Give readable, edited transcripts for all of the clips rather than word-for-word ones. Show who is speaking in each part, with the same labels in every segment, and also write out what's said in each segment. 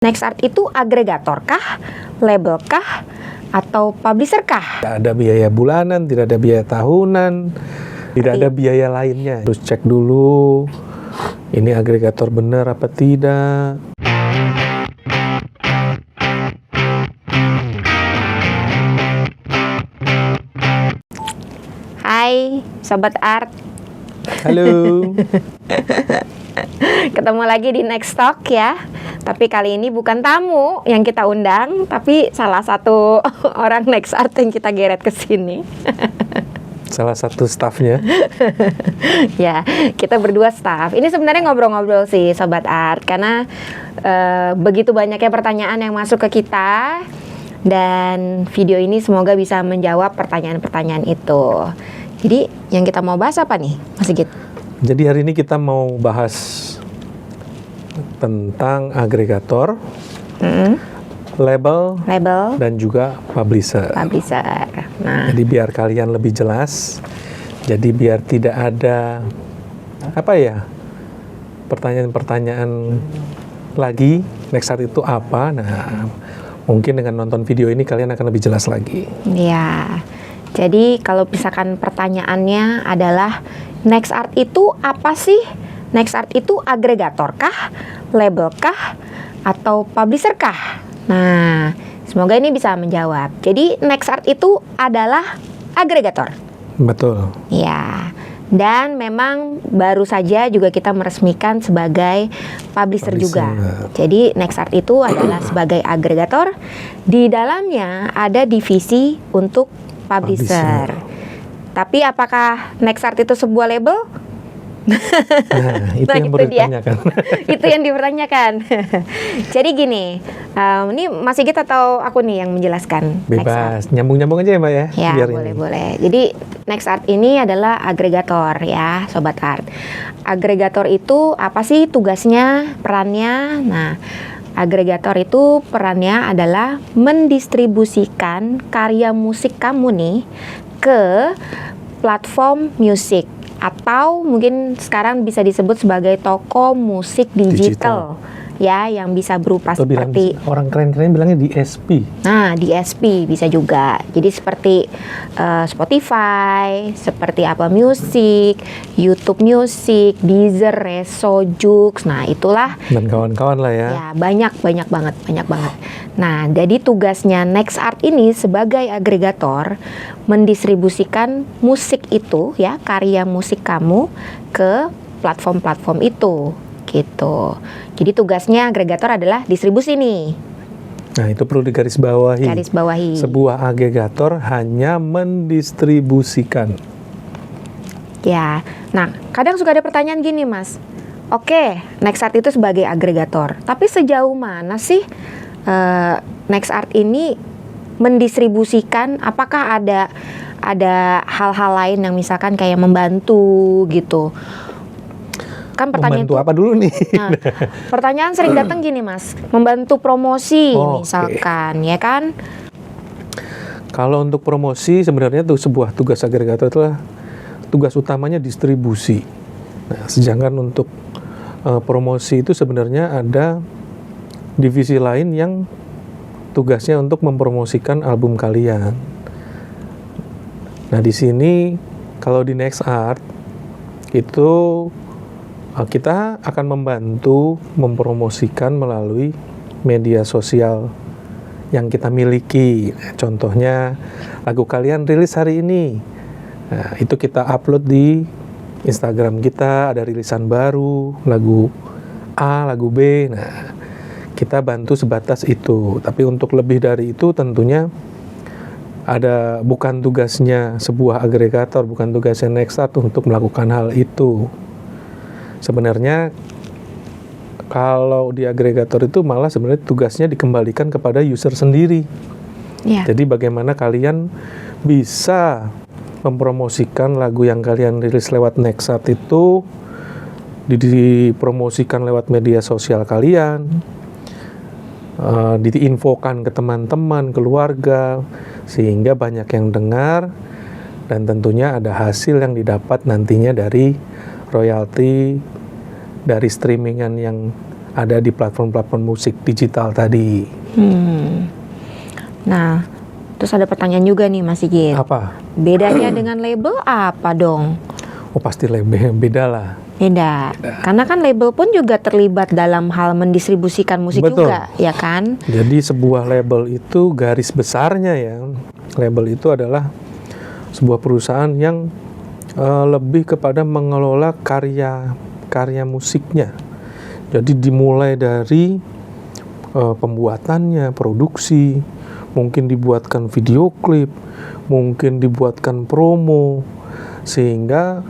Speaker 1: Nextart itu agregator kah, label kah, atau publisher kah?
Speaker 2: Tidak ada biaya bulanan, tidak ada biaya tahunan, tidak ada biaya lainnya. Terus cek dulu, ini agregator benar apa tidak.
Speaker 1: Hai, Sobat Art.
Speaker 2: Halo.
Speaker 1: Ketemu lagi di Next Talk ya. Tapi kali ini bukan tamu yang kita undang, tapi salah satu orang Next Art yang kita geret ke sini.
Speaker 2: Salah satu staffnya.
Speaker 1: Ya, kita berdua staff. Ini sebenarnya ngobrol-ngobrol sih Sobat Art, karena begitu banyaknya pertanyaan yang masuk ke kita. Dan video ini semoga bisa menjawab pertanyaan-pertanyaan itu. Jadi yang kita mau bahas apa nih, Mas Sigit?
Speaker 2: Jadi hari ini kita mau bahas tentang agregator, label, dan juga publisher. Nah, jadi biar kalian lebih jelas, jadi biar tidak ada pertanyaan-pertanyaan lagi. Nextart itu apa? Nah, mungkin dengan nonton video ini kalian akan lebih jelas lagi.
Speaker 1: Ya. Jadi kalau misalkan pertanyaannya adalah Nextart itu apa sih? Nextart itu agregator kah, label kah, atau publisher kah? Nah, semoga ini bisa menjawab. Jadi Nextart itu adalah agregator.
Speaker 2: Betul.
Speaker 1: Ya. Dan memang baru saja juga kita meresmikan sebagai publisher juga. Jadi Nextart itu adalah sebagai agregator. Di dalamnya ada divisi untuk publisher. Tapi apakah Nextart itu sebuah label?
Speaker 2: Nah, itu yang perlu ditanyakan.
Speaker 1: Itu yang dipertanyakan. Jadi gini, ini Mas Sigit atau aku nih yang menjelaskan?
Speaker 2: Bebas, nyambung-nyambung aja ya Mbak ya.
Speaker 1: Ya, boleh. Jadi Nextart ini adalah agregator ya, Sobat Art. Agregator itu apa sih tugasnya, perannya? Nah, agregator itu perannya adalah mendistribusikan karya musik kamu nih ke platform musik, atau mungkin sekarang bisa disebut sebagai toko musik digital. Ya, yang bisa berupa seperti
Speaker 2: orang keren-keren bilangnya DSP.
Speaker 1: Nah, DSP bisa juga. Jadi seperti Spotify, seperti Apple Music, YouTube Music, Deezer, Reso, Joox. Nah, itulah
Speaker 2: dan kawan-kawan lah ya.
Speaker 1: Ya, banyak banget. Nah, jadi tugasnya Nextart ini sebagai agregator mendistribusikan musik itu ya, karya musik kamu ke platform-platform itu. Gitu. Jadi tugasnya agregator adalah distribusi nih.
Speaker 2: Nah, itu perlu digarisbawahi. Sebuah agregator hanya mendistribusikan.
Speaker 1: Ya. Nah, kadang suka ada pertanyaan gini, Mas. Oke, Nextart itu sebagai agregator. Tapi sejauh mana sih Nextart ini mendistribusikan? Apakah ada hal-hal lain yang misalkan kayak membantu gitu? Kan pertanyaan
Speaker 2: membantu itu apa dulu nih?
Speaker 1: Nah, pertanyaan sering datang gini, Mas. Membantu promosi misalkan, ya kan?
Speaker 2: Kalau untuk promosi sebenarnya tuh sebuah tugas agregator itulah tugas utamanya distribusi. Nah, sedangkan untuk promosi itu sebenarnya ada divisi lain yang tugasnya untuk mempromosikan album kalian. Nah, di sini kalau di Nextart itu kita akan membantu mempromosikan melalui media sosial yang kita miliki. Contohnya lagu kalian rilis hari ini. Nah, itu kita upload di Instagram kita, ada rilisan baru, lagu A, lagu B. Nah, kita bantu sebatas itu. Tapi untuk lebih dari itu tentunya bukan tugasnya sebuah agregator, bukan tugasnya Nextart untuk melakukan hal itu. Sebenarnya kalau di agregator itu malah sebenarnya tugasnya dikembalikan kepada user sendiri. Ya. Jadi bagaimana kalian bisa mempromosikan lagu yang kalian rilis lewat Nextart itu dipromosikan lewat media sosial kalian, diinfokan ke teman-teman, keluarga, sehingga banyak yang dengar dan tentunya ada hasil yang didapat nantinya dari royalti dari streamingan yang ada di platform-platform musik digital tadi.
Speaker 1: Nah, terus ada pertanyaan juga nih Mas Sigit.
Speaker 2: Apa?
Speaker 1: Bedanya dengan label apa dong?
Speaker 2: Oh pasti lebih beda lah.
Speaker 1: Beda. Karena kan label pun juga terlibat dalam hal mendistribusikan musik
Speaker 2: Betul.
Speaker 1: juga, ya kan?
Speaker 2: Jadi sebuah label itu garis besarnya ya, label itu adalah sebuah perusahaan yang lebih kepada mengelola karya musiknya. Jadi dimulai dari pembuatannya, produksi, mungkin dibuatkan video klip, mungkin dibuatkan promo, sehingga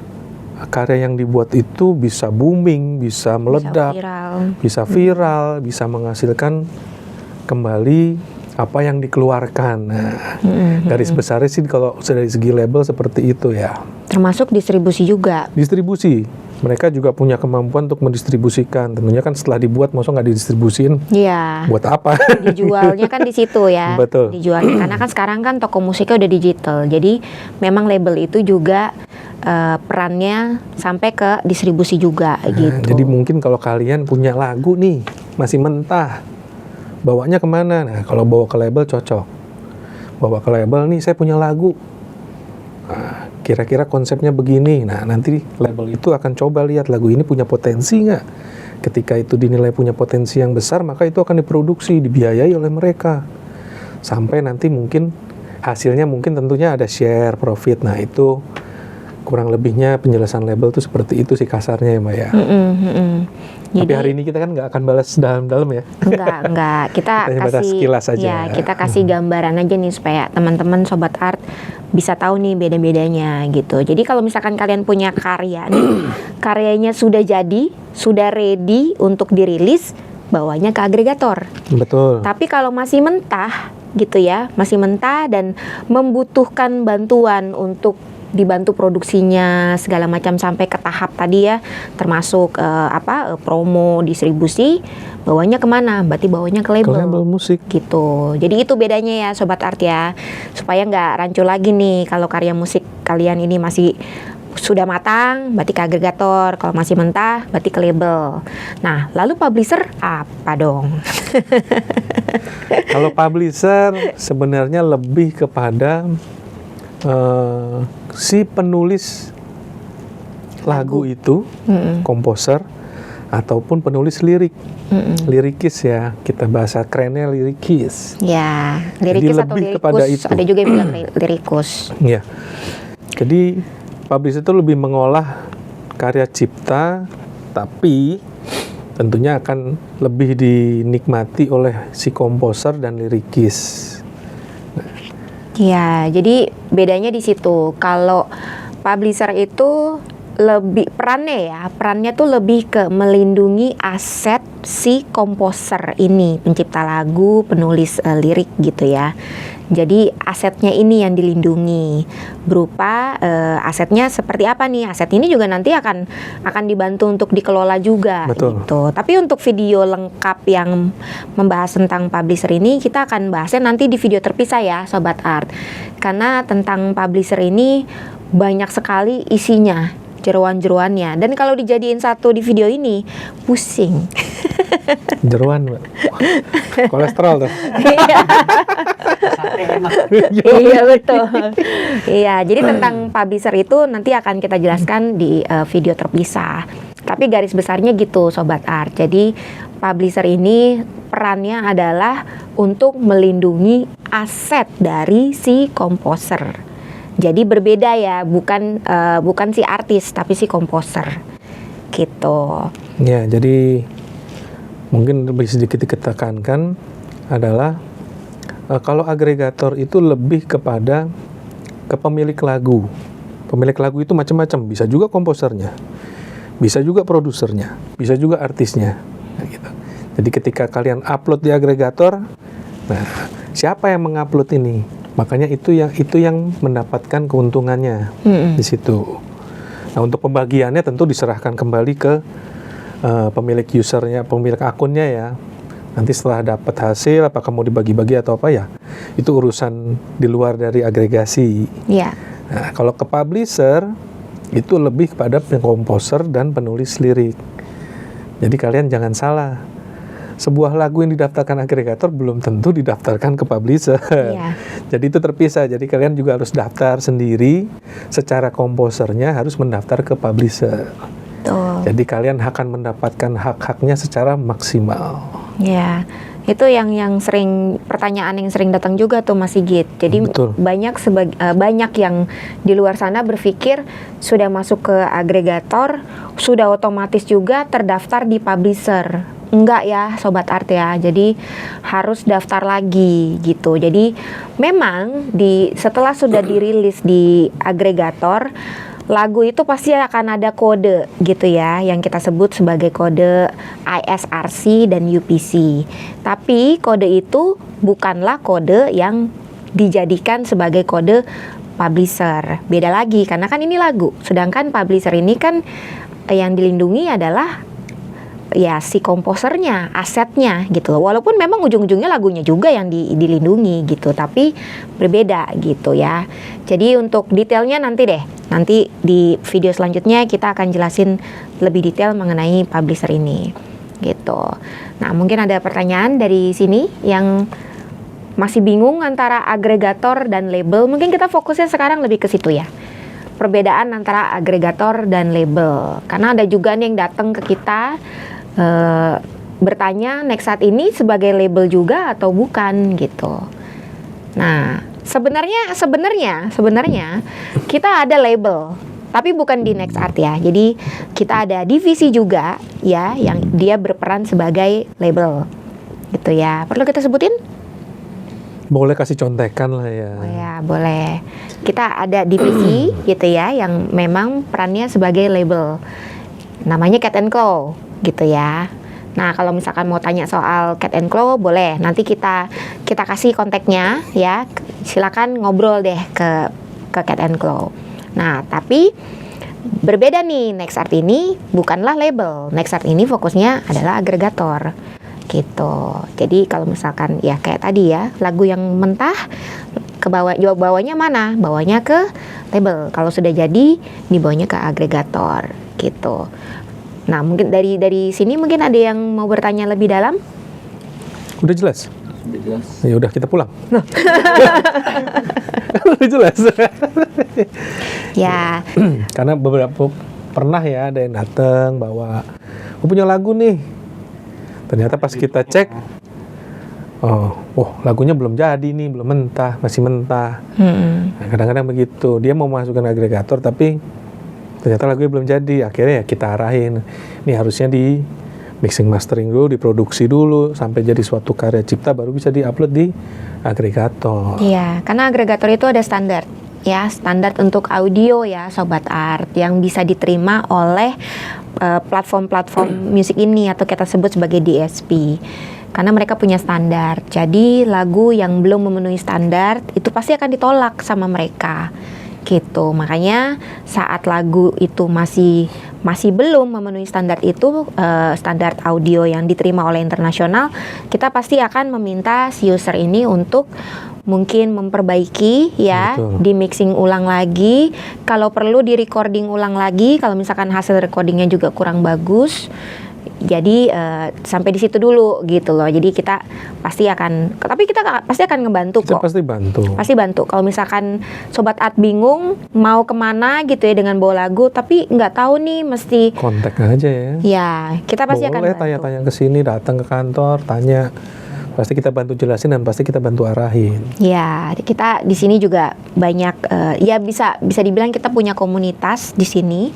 Speaker 2: karya yang dibuat itu bisa booming, bisa meledak, bisa viral, bisa menghasilkan kembali apa yang dikeluarkan. Nah, garis besarnya sih kalau dari segi label seperti itu ya.
Speaker 1: Termasuk distribusi juga.
Speaker 2: Distribusi, mereka juga punya kemampuan untuk mendistribusikan. Tentunya kan setelah dibuat, masa nggak didistribusin?
Speaker 1: Iya.
Speaker 2: Buat apa?
Speaker 1: Dijualnya kan di situ ya.
Speaker 2: Betul.
Speaker 1: Dijualnya karena kan sekarang kan toko musiknya udah digital. Jadi memang label itu juga perannya sampai ke distribusi juga gitu.
Speaker 2: Jadi mungkin kalau kalian punya lagu nih masih mentah, bawanya kemana? Nah, kalau bawa ke label cocok. Bawa ke label nih, saya punya lagu. Nah, kira-kira konsepnya begini. Nah, nanti label itu akan coba lihat lagu ini punya potensi nggak. Ketika itu dinilai punya potensi yang besar, maka itu akan diproduksi, dibiayai oleh mereka. Sampai nanti mungkin hasilnya mungkin tentunya ada share profit. Nah, itu kurang lebihnya penjelasan label tuh seperti itu sih kasarnya ya Mbak ya. Tapi
Speaker 1: Jadi,
Speaker 2: hari ini kita kan nggak akan balas dalam-dalam ya.
Speaker 1: Enggak. Kita
Speaker 2: batas
Speaker 1: kasih
Speaker 2: sekilas aja.
Speaker 1: Ya, kita kasih gambaran aja nih supaya teman-teman sobat art bisa tahu nih beda-bedanya gitu. Jadi kalau misalkan kalian punya karya nih, karyanya sudah jadi, sudah ready untuk dirilis, bawanya ke agregator.
Speaker 2: Betul.
Speaker 1: Tapi kalau masih mentah gitu ya, masih mentah dan membutuhkan bantuan untuk dibantu produksinya segala macam sampai ke tahap tadi ya, termasuk promo, distribusi, bawanya kemana? Berarti bawanya ke label.
Speaker 2: Ke label musik
Speaker 1: Gitu. Jadi itu bedanya ya sobat art ya, supaya nggak rancu lagi nih kalau karya musik kalian ini masih sudah matang, berarti ke agregator. Kalau masih mentah, berarti ke label. Nah, lalu publisher apa dong?
Speaker 2: Kalau publisher sebenarnya lebih kepada si penulis lagu itu, komposer ataupun penulis lirik, lirikis ya, kita bahasa kerennya lirikis.
Speaker 1: Ya, lirikis atau
Speaker 2: lebih kepada
Speaker 1: lirikus,
Speaker 2: itu.
Speaker 1: ada juga yang bilang lirikus.
Speaker 2: Ya, jadi publisher itu lebih mengolah karya cipta, tapi tentunya akan lebih dinikmati oleh si komposer dan lirikis.
Speaker 1: Ya, jadi bedanya di situ. Kalau publisher itu lebih perannya tuh lebih ke melindungi aset si komposer ini, pencipta lagu, penulis lirik gitu ya. Jadi asetnya ini yang dilindungi berupa asetnya seperti apa nih? Aset ini juga nanti akan dibantu untuk dikelola juga.
Speaker 2: Betul.
Speaker 1: Gitu. Tapi untuk video lengkap yang membahas tentang publisher ini kita akan bahasnya nanti di video terpisah ya sobat art. Karena tentang publisher ini banyak sekali isinya, jeroan-jeroannya. Dan kalau dijadiin satu di video ini pusing.
Speaker 2: Jeroan, Mbak. Kolesterol tuh.
Speaker 1: Iya betul. Iya, jadi tentang publisher itu nanti akan kita jelaskan di video terpisah. Tapi garis besarnya gitu sobat art. Jadi publisher ini perannya adalah untuk melindungi aset dari si komposer. Jadi berbeda ya, bukan si artis tapi si komposer. Gitu.
Speaker 2: Ya, jadi mungkin lebih sedikit ditekankan adalah kalau agregator itu lebih kepada pemilik lagu. Pemilik lagu itu macam-macam, bisa juga komposernya, bisa juga produsernya, bisa juga artisnya. Nah, gitu. Jadi ketika kalian upload di agregator, nah siapa yang mengupload ini? Makanya itu yang mendapatkan keuntungannya di situ. Nah, untuk pembagiannya tentu diserahkan kembali ke pemilik usernya, pemilik akunnya ya. Nanti setelah dapat hasil, apakah mau dibagi-bagi atau apa ya, itu urusan di luar dari agregasi.
Speaker 1: Iya.
Speaker 2: Nah, kalau ke publisher, itu lebih kepada komposer dan penulis lirik. Jadi kalian jangan salah, sebuah lagu yang didaftarkan agregator belum tentu didaftarkan ke publisher.
Speaker 1: Iya.
Speaker 2: Jadi itu terpisah. Jadi kalian juga harus daftar sendiri. Secara komposernya harus mendaftar ke publisher.
Speaker 1: Tuh.
Speaker 2: Jadi kalian akan mendapatkan hak-haknya secara maksimal.
Speaker 1: Ya, itu yang sering pertanyaan yang sering datang juga tuh Mas Sigit. Jadi
Speaker 2: Betul.
Speaker 1: banyak yang di luar sana berpikir sudah masuk ke agregator, sudah otomatis juga terdaftar di publisher. Enggak ya Sobat Art ya, jadi harus daftar lagi gitu. Jadi memang setelah sudah dirilis di agregator, lagu itu pasti akan ada kode gitu ya, yang kita sebut sebagai kode ISRC dan UPC. Tapi kode itu bukanlah kode yang dijadikan sebagai kode publisher. Beda lagi, karena kan ini lagu. Sedangkan publisher ini kan yang dilindungi adalah ya si komposernya, asetnya gitu loh. Walaupun memang ujung-ujungnya lagunya juga yang dilindungi gitu, tapi berbeda gitu ya. Jadi untuk detailnya nanti di video selanjutnya kita akan jelasin lebih detail mengenai publisher ini gitu. Nah, mungkin ada pertanyaan dari sini yang masih bingung antara agregator dan label. Mungkin kita fokusnya sekarang lebih ke situ ya, perbedaan antara agregator dan label. Karena ada juga nih yang datang ke kita bertanya Nexart ini sebagai label juga atau bukan gitu. Nah, sebenarnya kita ada label, tapi bukan di Nexart ya. Jadi kita ada divisi juga ya yang dia berperan sebagai label gitu ya. Perlu kita sebutin?
Speaker 2: Boleh kasih contekan lah ya.
Speaker 1: Oh ya, boleh. Kita ada divisi gitu ya yang memang perannya sebagai label. Namanya Cat and Claw gitu ya. Nah, kalau misalkan mau tanya soal Cat and Claw, boleh. Nanti kita kasih kontaknya ya. Silakan ngobrol deh ke Cat and Claw. Nah, tapi berbeda nih, Nexart ini bukanlah label. Nexart ini fokusnya adalah agregator gitu. Jadi kalau misalkan ya kayak tadi ya, lagu yang mentah ke bawahnya mana? Bawahnya ke label. Kalau sudah jadi, dibawanya ke agregator gitu. Nah, mungkin dari sini mungkin ada yang mau bertanya lebih dalam?
Speaker 2: Udah jelas?
Speaker 3: Udah jelas.
Speaker 2: Ya udah kita pulang. Udah jelas.
Speaker 1: Ya.
Speaker 2: Karena pernah ya ada yang datang bawa, "Aku punya lagu nih." Ternyata pas kita cek, lagunya belum jadi nih, belum mentah, masih mentah. Nah, kadang-kadang begitu. Dia mau masukkan agregator tapi ternyata lagunya belum jadi. Akhirnya ya kita arahin, ini harusnya di mixing mastering dulu, diproduksi dulu sampai jadi suatu karya cipta baru bisa diupload di agregator.
Speaker 1: Iya, karena agregator itu ada standar ya, standar untuk audio ya Sobat Art yang bisa diterima oleh platform-platform musik ini atau kita sebut sebagai DSP. Karena mereka punya standar. Jadi lagu yang belum memenuhi standar itu pasti akan ditolak sama mereka. Gitu. Makanya saat lagu itu masih belum memenuhi standar itu, standar audio yang diterima oleh internasional, kita pasti akan meminta si user ini untuk mungkin memperbaiki ya.
Speaker 2: Betul.
Speaker 1: Di mixing ulang lagi, kalau perlu di recording ulang lagi kalau misalkan hasil recordingnya juga kurang bagus. Jadi sampai di situ dulu gitu loh. Jadi kita pasti akan ngebantu
Speaker 2: Kita
Speaker 1: kok.
Speaker 2: pasti bantu.
Speaker 1: Kalau misalkan Sobat Art bingung mau kemana gitu ya dengan bawa lagu, tapi nggak tahu nih mesti.
Speaker 2: Kontak aja ya.
Speaker 1: Ya, kita pasti akan
Speaker 2: Boleh
Speaker 1: bantu.
Speaker 2: tanya-tanya ke sini, datang ke kantor, tanya. Pasti kita bantu jelasin dan pasti kita bantu arahin.
Speaker 1: Ya, kita di sini juga banyak ya bisa dibilang kita punya komunitas di sini.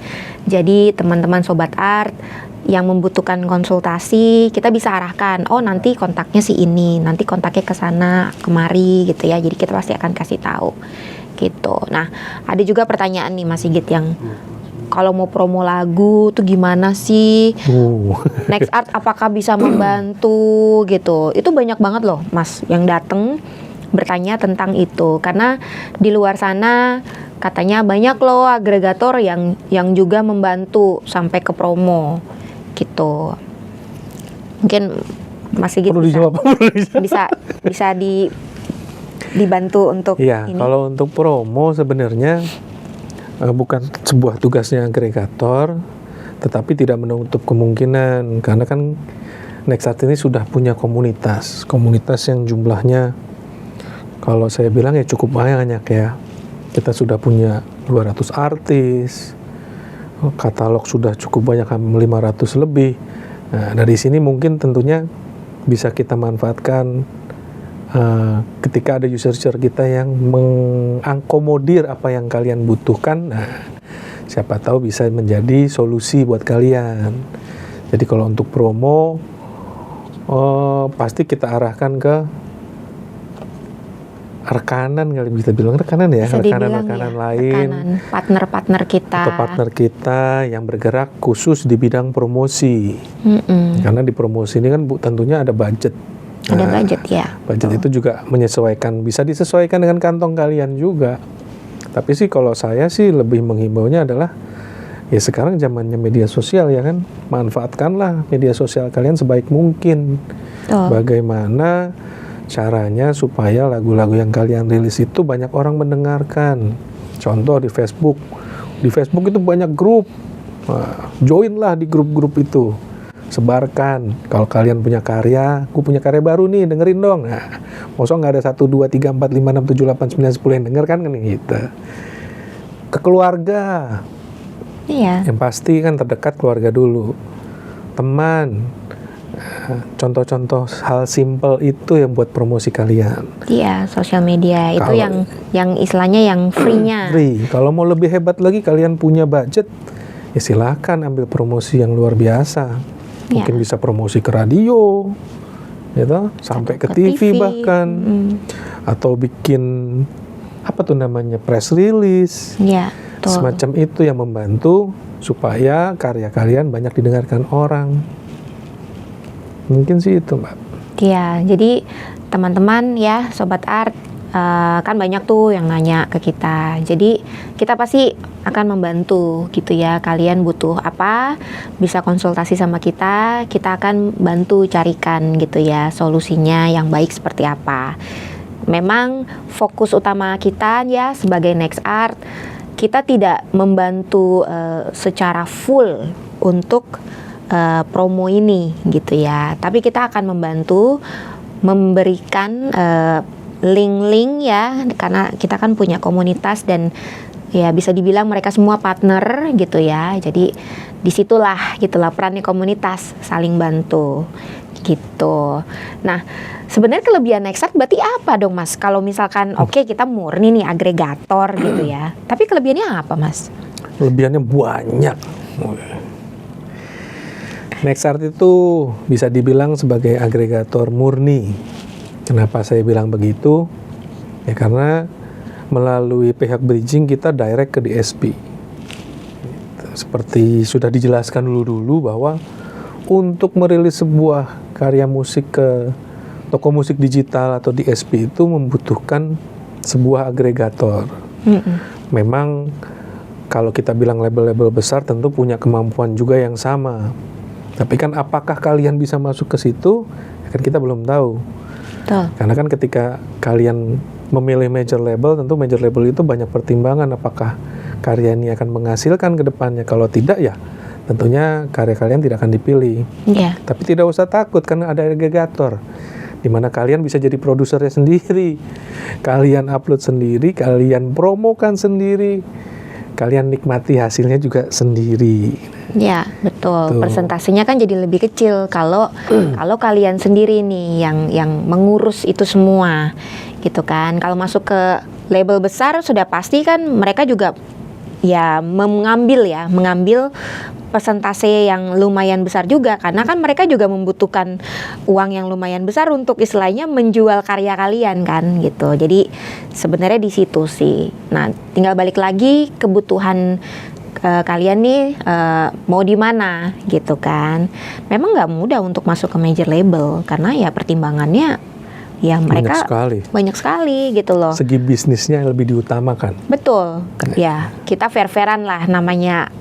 Speaker 1: Jadi teman-teman Sobat Art yang membutuhkan konsultasi, kita bisa arahkan, oh nanti kontaknya si ini, nanti kontaknya ke sana, kemari gitu ya. Jadi kita pasti akan kasih tahu gitu. Nah, ada juga pertanyaan nih Mas Sigit yang kalau mau promo lagu tuh gimana sih? Nexart apakah bisa membantu gitu? Itu banyak banget loh Mas yang datang bertanya tentang itu. Karena di luar sana katanya banyak loh agregator yang juga membantu sampai ke promo gitu. Mungkin Mas Sigit
Speaker 2: Perlu dijawab.
Speaker 1: bisa dibantu untuk
Speaker 2: Iya,
Speaker 1: ini.
Speaker 2: kalau untuk promo sebenarnya bukan sebuah tugasnya agregator, tetapi tidak menutup kemungkinan karena kan Nexart ini sudah punya komunitas yang jumlahnya kalau saya bilang ya cukup banyak ya. Kita sudah punya 200 artis, katalog sudah cukup banyak, 500 lebih. Nah, dari sini mungkin tentunya bisa kita manfaatkan ketika ada user-user kita yang mengakomodir apa yang kalian butuhkan. Nah, siapa tahu bisa menjadi solusi buat kalian. Jadi kalau untuk promo, pasti kita arahkan ke rekanan, kali bisa bilang rekanan ya,
Speaker 1: Bisa dibilang
Speaker 2: rekanan-rekanan
Speaker 1: ya,
Speaker 2: lain,
Speaker 1: rekanan, partner-partner kita.
Speaker 2: atau partner kita yang bergerak khusus di bidang promosi. Karena di promosi ini kan tentunya ada budget.
Speaker 1: Ada budget ya.
Speaker 2: Budget itu juga menyesuaikan, bisa disesuaikan dengan kantong kalian juga. Tapi sih kalau saya sih lebih menghimbaunya adalah ya sekarang zamannya media sosial ya kan, manfaatkanlah media sosial kalian sebaik mungkin.
Speaker 1: Betul.
Speaker 2: Bagaimana caranya supaya lagu-lagu yang kalian rilis itu banyak orang mendengarkan. Contoh di Facebook itu banyak grup. Nah, joinlah di grup-grup itu, sebarkan kalau kalian punya karya. Gue punya karya baru nih, dengerin dong. Nah, masa nggak ada 1, 2, 3, 4, 5, 6, 7, 8, 9, 10 yang denger kan gitu. Ke keluarga,
Speaker 1: Iya.
Speaker 2: yang pasti kan terdekat keluarga dulu, teman. Contoh-contoh hal simple itu yang buat promosi kalian.
Speaker 1: Iya, sosial media itu
Speaker 2: Kalau-
Speaker 1: yang istilahnya yang free-nya.
Speaker 2: Free. Kalau mau lebih hebat lagi, kalian punya budget, ya silakan ambil promosi yang luar biasa. Mungkin bisa promosi ke radio, gitu, sampai ke TV bahkan, atau bikin apa tuh namanya, press release.
Speaker 1: Iya, betul.
Speaker 2: Semacam itu yang membantu supaya karya kalian banyak didengarkan orang. Mungkin sih itu, Mbak.
Speaker 1: Iya, jadi teman-teman ya, Sobat Art, kan banyak tuh yang nanya ke kita. Jadi kita pasti akan membantu gitu ya. Kalian butuh apa, bisa konsultasi sama kita akan bantu carikan gitu ya solusinya yang baik seperti apa. Memang fokus utama kita ya sebagai Nexart, kita tidak membantu secara full untuk promo ini gitu ya, tapi kita akan membantu memberikan link-link ya, karena kita kan punya komunitas dan ya bisa dibilang mereka semua partner gitu ya. Jadi disitulah gitulah perannya komunitas, saling bantu gitu. Nah, sebenarnya kelebihan Nexart berarti apa dong Mas? Kalau misalkan oke, kita murni nih agregator gitu ya, tapi kelebihannya apa Mas?
Speaker 2: Kelebihannya banyak. Nexart itu bisa dibilang sebagai agregator murni. Kenapa saya bilang begitu? Ya karena melalui pihak bridging kita direct ke DSP. Seperti sudah dijelaskan dulu bahwa untuk merilis sebuah karya musik ke toko musik digital atau DSP itu membutuhkan sebuah agregator. Memang kalau kita bilang label-label besar tentu punya kemampuan juga yang sama. Tapi kan apakah kalian bisa masuk ke situ? Kan kita belum tahu.
Speaker 1: Betul.
Speaker 2: Karena kan ketika kalian memilih major label, tentu major label itu banyak pertimbangan apakah karya ini akan menghasilkan ke depannya. Kalau tidak ya tentunya karya kalian tidak akan dipilih.
Speaker 1: Iya.
Speaker 2: Tapi tidak usah takut karena ada agregator di mana kalian bisa jadi produsernya sendiri. Kalian upload sendiri, kalian promokan sendiri. Kalian nikmati hasilnya juga sendiri.
Speaker 1: Ya, betul.
Speaker 2: Tuh.
Speaker 1: Persentasenya kan jadi lebih kecil kalau kalian sendiri nih yang mengurus itu semua, gitu kan. Kalau masuk ke label besar sudah pasti kan mereka juga ya mengambil persentase yang lumayan besar juga, karena kan mereka juga membutuhkan uang yang lumayan besar untuk istilahnya menjual karya kalian kan gitu. Jadi sebenarnya di situ sih. Nah, tinggal balik lagi kebutuhan kalian nih mau di mana gitu kan. Memang nggak mudah untuk masuk ke major label karena ya pertimbangannya ya mereka banyak sekali gitu loh.
Speaker 2: Segi bisnisnya yang lebih diutamakan.
Speaker 1: Betul. Ya, kita fair-fairan lah, namanya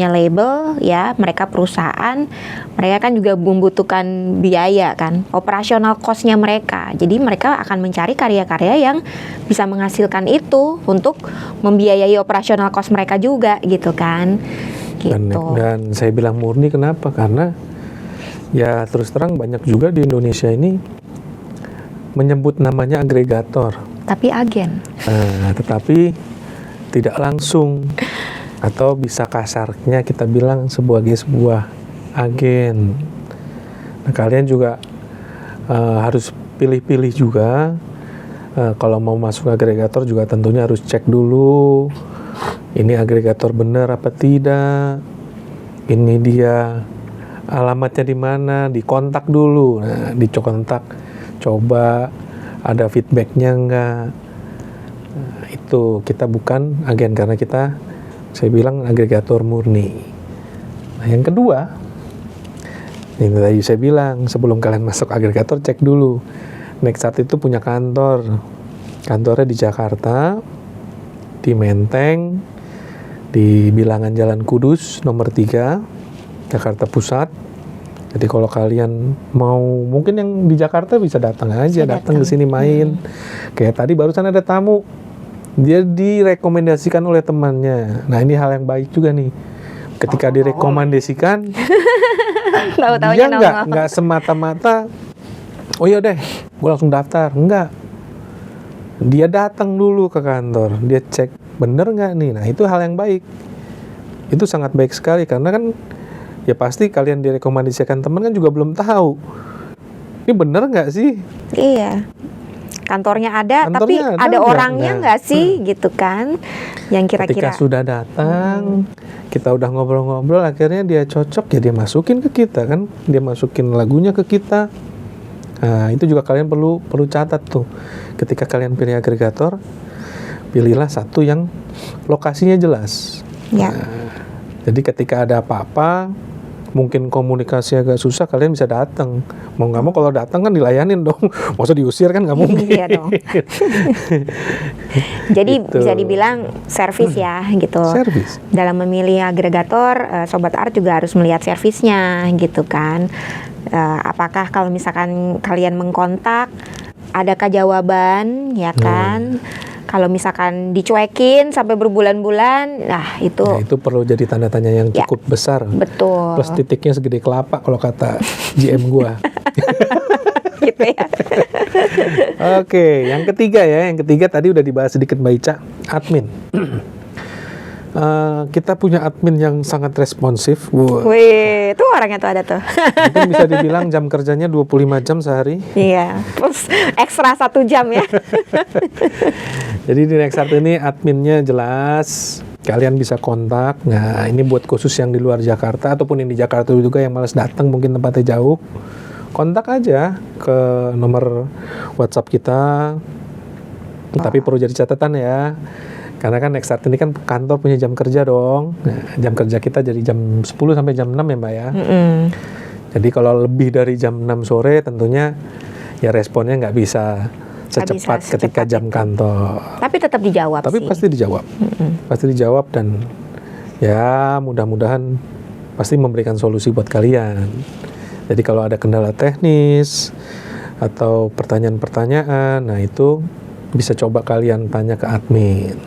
Speaker 1: label ya, mereka perusahaan, mereka kan juga membutuhkan biaya kan, operasional cost-nya mereka. Jadi mereka akan mencari karya-karya yang bisa menghasilkan itu untuk membiayai operasional cost mereka juga gitu kan. Gitu.
Speaker 2: Dan saya bilang murni kenapa? Karena Ya terus terang banyak juga di Indonesia ini menyebut namanya agregator.
Speaker 1: Tapi agen.
Speaker 2: Tetapi tidak langsung, atau bisa kasarnya kita bilang sebagai sebuah agen. Nah, kalian juga harus pilih-pilih juga. Kalau mau masuk agregator juga tentunya harus cek dulu, ini agregator benar apa tidak, ini dia alamatnya di mana, dikontak dulu. Nah, dikontak, coba ada feedbacknya enggak. Nah, itu kita bukan agen karena saya bilang agregator murni. Nah, yang kedua, ini tadi saya bilang sebelum kalian masuk agregator cek dulu. Nexart itu punya kantornya di Jakarta, di Menteng, di Bilangan Jalan Kudus nomor 3, Jakarta Pusat. Jadi kalau kalian mau, mungkin yang di Jakarta bisa datang aja, datang ke sini main. Kayak tadi barusan ada tamu, dia direkomendasikan oleh temannya. Nah, ini hal yang baik juga nih. Ketika direkomendasikan, dia nggak semata-mata, oh iya deh, gue langsung daftar. Enggak. Dia datang dulu ke kantor, dia cek bener nggak nih. Nah, itu hal yang baik. Itu sangat baik sekali karena kan ya pasti kalian direkomendasikan teman kan juga belum tahu ini bener nggak sih.
Speaker 1: Iya, kantornya ada tapi ada orangnya nggak sih gitu kan, yang kira-kira
Speaker 2: ketika sudah datang kita udah ngobrol-ngobrol, akhirnya dia cocok ya dia masukin ke kita kan, dia masukin lagunya ke kita. Nah, itu juga kalian perlu catat tuh, ketika kalian pilih agregator, pilihlah satu yang lokasinya jelas
Speaker 1: ya.
Speaker 2: Nah, jadi ketika ada apa-apa, mungkin komunikasi agak susah, kalian bisa datang. Mau nggak mau kalau datang kan dilayanin dong. Masa diusir kan nggak mungkin.
Speaker 1: Iya dong. Jadi
Speaker 2: gitu.
Speaker 1: Bisa dibilang servis ya gitu.
Speaker 2: Servis.
Speaker 1: Dalam memilih agregator, Sobat Art juga harus melihat servisnya gitu kan. Apakah kalau misalkan kalian mengkontak, adakah jawaban ya kan? Kalau misalkan dicuekin sampai berbulan-bulan, nah itu
Speaker 2: perlu jadi tanda tanya yang cukup besar.
Speaker 1: Betul.
Speaker 2: Plus titiknya segede kelapa kalau kata GM gua.
Speaker 1: Gitu ya.
Speaker 2: Oke, yang ketiga ya. Yang ketiga tadi udah dibahas sedikit Mbak Ica, admin. Kita punya admin yang sangat responsif.
Speaker 1: Wih, itu orangnya tuh ada tuh.
Speaker 2: Mungkin bisa dibilang jam kerjanya 25 jam sehari.
Speaker 1: Iya, plus ekstra 1 jam ya.
Speaker 2: Jadi di Nexart ini adminnya jelas, kalian bisa kontak. Nah, ini buat khusus yang di luar Jakarta ataupun yang di Jakarta juga yang malas datang, mungkin tempatnya jauh. Kontak aja ke nomor WhatsApp kita. Tapi perlu jadi catatan ya. Karena kan Nexart ini kan kantor punya jam kerja dong. Nah, jam kerja kita jadi jam 10 sampai jam 6 ya Mbak ya. Jadi kalau lebih dari jam 6 sore tentunya ya responnya nggak bisa secepat ketika jam kantor.
Speaker 1: Tapi tetap dijawab.
Speaker 2: Tapi pasti dijawab. Pasti dijawab dan ya mudah-mudahan pasti memberikan solusi buat kalian. Jadi kalau ada kendala teknis atau pertanyaan-pertanyaan, nah itu bisa coba kalian tanya ke admin.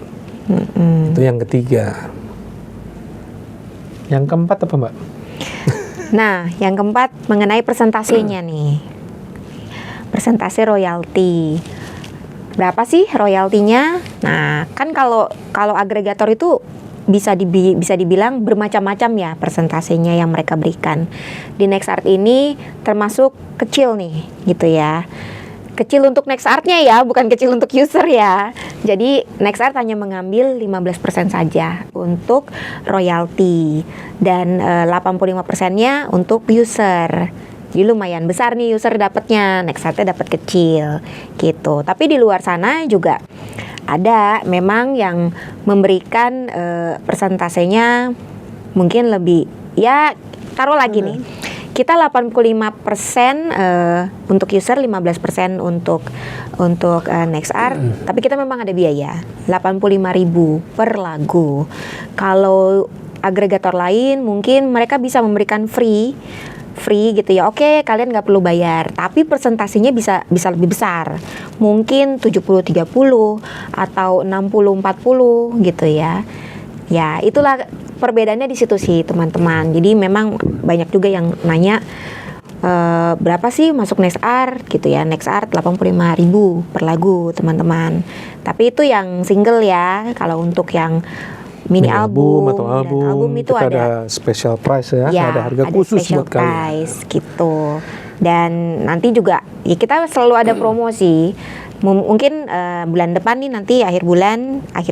Speaker 2: Itu yang ketiga. Yang keempat apa Mbak?
Speaker 1: Nah, yang keempat mengenai presentasinya nih. Presentasi royalti. Berapa sih royaltinya? Nah, kan kalau agregator itu bisa dibilang bermacam-macam ya presentasinya yang mereka berikan. Di Nexart ini termasuk kecil nih, gitu ya. Kecil untuk Nexartnya ya, bukan kecil untuk user ya. Jadi Nexart hanya mengambil 15% saja untuk royalti dan 85%-nya untuk user. Jadi lumayan besar nih user dapatnya, Nexartnya dapat kecil gitu. Tapi di luar sana juga ada memang yang memberikan persentasenya mungkin lebih, ya taruh lagi nih. Kita 85% untuk user, 15% untuk Nexart. Tapi kita memang ada biaya 85.000 per lagu. Kalau agregator lain mungkin mereka bisa memberikan free gitu ya. Oke, kalian nggak perlu bayar, tapi presentasinya bisa lebih besar. Mungkin 70-30 atau 60-40 gitu ya. Ya, itulah perbedaannya di situ sih teman-teman. Jadi memang banyak juga yang nanya, berapa sih masuk Next Art gitu ya. Next Art 85.000 per lagu teman-teman. Tapi itu yang single ya. Kalau untuk yang mini album
Speaker 2: atau
Speaker 1: dan album itu
Speaker 2: kita
Speaker 1: ada
Speaker 2: special price ya,
Speaker 1: ya,
Speaker 2: ada harga khusus
Speaker 1: special
Speaker 2: buat kalian.
Speaker 1: price gitu. Dan nanti juga ya kita selalu ada promosi. Mungkin bulan depan nih, nanti akhir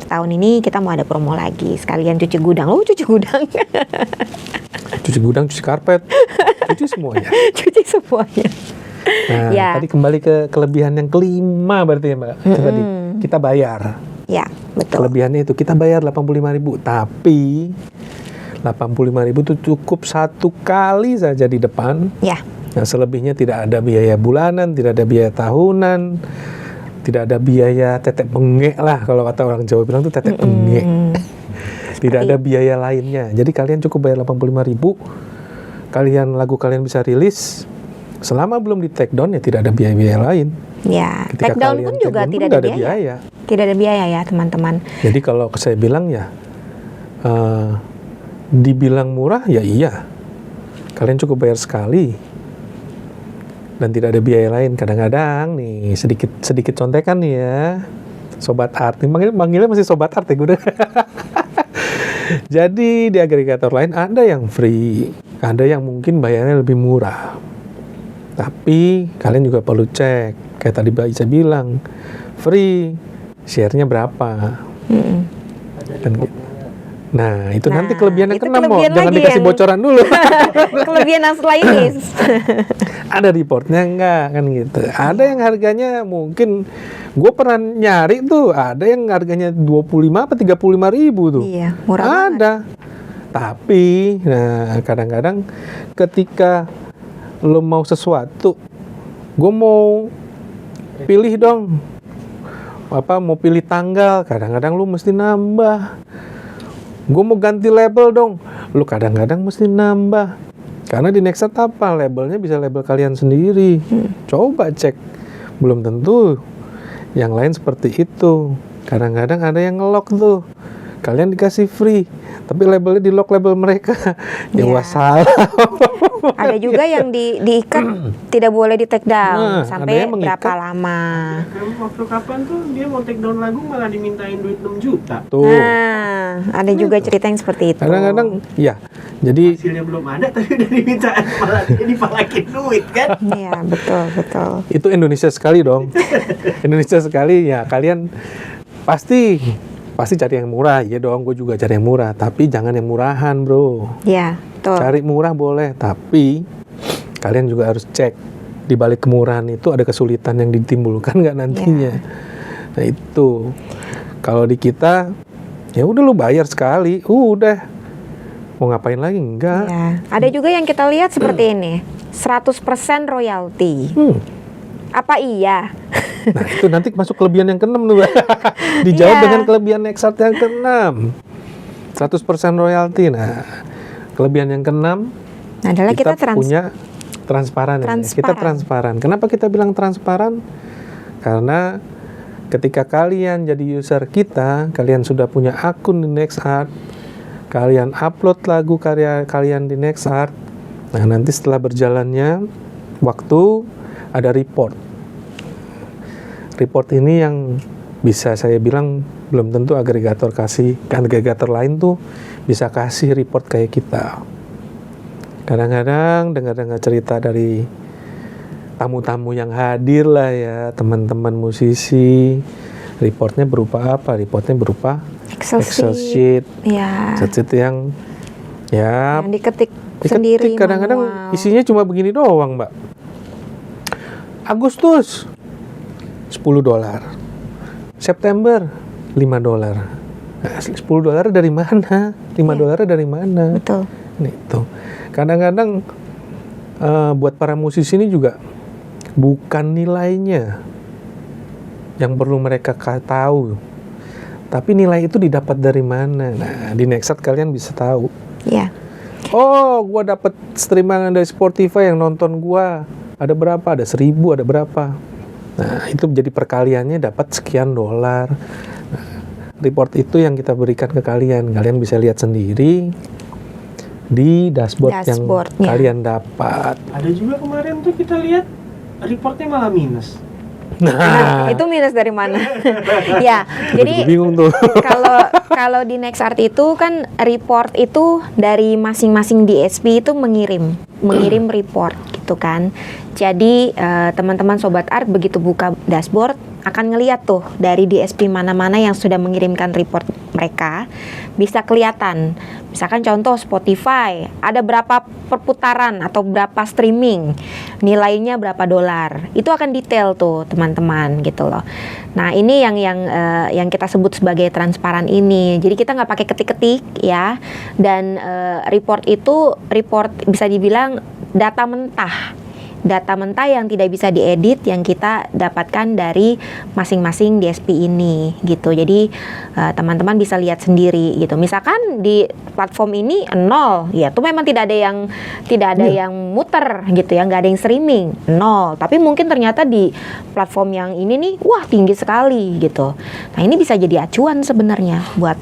Speaker 1: tahun ini kita mau ada promo lagi. Sekalian cuci gudang. Cuci gudang.
Speaker 2: Cuci gudang, cuci karpet, cuci semuanya.
Speaker 1: Cuci semuanya.
Speaker 2: Nah,
Speaker 1: Ya.
Speaker 2: tadi kembali ke kelebihan yang kelima berarti ya Mbak. Itu tadi kita bayar.
Speaker 1: Ya, betul.
Speaker 2: Kelebihannya itu kita bayar 85.000, tapi 85.000 itu cukup satu kali saja di depan.
Speaker 1: Ya.
Speaker 2: Nah, selebihnya tidak ada biaya bulanan, tidak ada biaya tahunan, tidak ada biaya tetek bengek lah, kalau kata orang Jawa bilang tuh tetek bengek. Tidak ada biaya lainnya. Jadi kalian cukup bayar 85.000. Lagu kalian bisa rilis. Selama belum di take down ya tidak ada biaya-biaya lain.
Speaker 1: Ya,
Speaker 2: Ketika
Speaker 1: take down
Speaker 2: kalian
Speaker 1: pun
Speaker 2: take
Speaker 1: juga
Speaker 2: down pun
Speaker 1: tidak
Speaker 2: nggak
Speaker 1: ada biaya. Tidak ada biaya ya, teman-teman.
Speaker 2: Jadi kalau saya bilang ya, dibilang murah ya iya. Kalian cukup bayar sekali dan tidak ada biaya lain. Kadang-kadang nih sedikit contekan nih ya, Sobat Art. Manggilnya masih Sobat Art ya gue. Jadi di agregator lain ada yang free, ada yang mungkin bayarnya lebih murah. Tapi kalian juga perlu cek, kayak tadi Mbak Ica bilang, free, share-nya berapa. Dan gitu. Nah, itu nanti kelebihan yang
Speaker 1: itu
Speaker 2: keenam,
Speaker 1: kelebihan
Speaker 2: jangan
Speaker 1: lagi
Speaker 2: dikasih
Speaker 1: yang-
Speaker 2: bocoran dulu.
Speaker 1: Kelebihan yang setelah ini.
Speaker 2: Ada reportnya enggak kan gitu. Ada yang harganya mungkin gue pernah nyari tuh, ada yang harganya 25 apa 35.000 tuh.
Speaker 1: Iya, murah banget.
Speaker 2: Ada. Tapi nah kadang-kadang ketika lo mau sesuatu, gue mau pilih dong. Mau pilih tanggal, kadang-kadang lu mesti nambah. Gue mau ganti label dong, lu kadang-kadang mesti nambah. Karena di Nextart apa, labelnya bisa label kalian sendiri. Coba cek, belum tentu yang lain seperti itu. Kadang-kadang ada yang nge-lock tuh, kalian dikasih free, tapi labelnya di lock label mereka. Ya
Speaker 1: Iya.
Speaker 2: wassalam.
Speaker 1: Ada juga yang diikat tidak boleh di take down
Speaker 2: Nah, ada
Speaker 1: sampai
Speaker 2: yang mengikat.
Speaker 1: berapa lama.
Speaker 3: Waktu kapan tuh dia mau take down lagu malah dimintain duit 6 juta.
Speaker 2: Tuh.
Speaker 1: Nah, ada juga cerita yang seperti itu.
Speaker 2: Kadang-kadang ya. Jadi
Speaker 3: Hasilnya belum ada tapi udah dimintain, malah dia dipalakin duit kan.
Speaker 1: Iya, betul.
Speaker 2: itu Indonesia sekali dong. Indonesia sekali ya, kalian pasti cari yang murah. Ya dong, gue juga cari yang murah, tapi jangan yang murahan, bro.
Speaker 1: Iya, betul.
Speaker 2: Cari murah boleh, tapi kalian juga harus cek di balik kemurahan itu ada kesulitan yang ditimbulkan nggak nantinya. Nah itu kalau di kita ya udah lu bayar sekali, udah mau ngapain lagi enggak.
Speaker 1: Iya. Ada juga yang kita lihat seperti ini, 100% royalti. Apa iya?
Speaker 2: Nah itu nanti masuk kelebihan yang ke-6 tuh. Dijawab
Speaker 1: Iya.
Speaker 2: dengan kelebihan Nextart yang ke-6, 100% royalti. Nah kelebihan yang ke-6
Speaker 1: Adalah kita
Speaker 2: punya transparan. Ya. Kita transparan. Kenapa kita bilang transparan? Karena ketika kalian jadi user kita, kalian sudah punya akun di Nextart, kalian upload lagu karya kalian di Nextart. Nah nanti setelah berjalannya waktu ada report. Report ini yang bisa saya bilang belum tentu agregator kasih. Agregator lain tuh bisa kasih report kayak kita. Kadang-kadang dengar-dengar cerita dari tamu-tamu yang hadir lah ya, teman-teman musisi. Reportnya berupa apa? Reportnya berupa Excel sheet.
Speaker 1: Ya.
Speaker 2: Excel sheet yang ya
Speaker 1: Yang diketik sendiri.
Speaker 2: kadang-kadang
Speaker 1: manual.
Speaker 2: isinya cuma begini doang, Mbak. Agustus $10, September $5. Nah, $10 dari mana? $5 dari mana?
Speaker 1: Betul.
Speaker 2: Nah, itu. Kadang-kadang buat para musisi ini juga bukan nilainya yang perlu mereka tahu, tapi nilai itu didapat dari mana. Nah, di Nextart kalian bisa tahu.
Speaker 1: Iya.
Speaker 2: Oh, gua dapat streaman dari Spotify yang nonton gua ada berapa? Ada 1.000, ada berapa? Nah, itu jadi perkaliannya dapat sekian dolar. Nah, report itu yang kita berikan ke kalian. Kalian bisa lihat sendiri. di dashboard yang
Speaker 1: Dashboardnya.
Speaker 2: kalian dapat.
Speaker 3: Ada juga kemarin tuh kita lihat reportnya malah minus.
Speaker 1: Nah, itu minus dari mana? Ya,
Speaker 2: Gue
Speaker 1: jadi
Speaker 2: bingung tuh.
Speaker 1: kalau di NextArt itu kan report itu dari masing-masing DSP itu mengirim report gitu kan. Jadi teman-teman Sobat Art begitu buka dashboard akan ngeliat tuh dari DSP mana-mana yang sudah mengirimkan report mereka, bisa kelihatan. Misalkan contoh Spotify, ada berapa perputaran atau berapa streaming, nilainya berapa dolar. Itu akan detail tuh teman-teman gitu loh. Nah ini yang kita sebut sebagai transparan ini. Jadi kita nggak pakai ketik-ketik ya. Dan report itu bisa dibilang data mentah yang tidak bisa diedit yang kita dapatkan dari masing-masing DSP ini gitu. Jadi teman-teman bisa lihat sendiri gitu. Misalkan di platform ini 0, ya itu memang tidak ada yang muter gitu ya, nggak ada yang streaming 0. Tapi mungkin ternyata di platform yang ini nih, wah tinggi sekali gitu. Nah ini bisa jadi acuan sebenarnya buat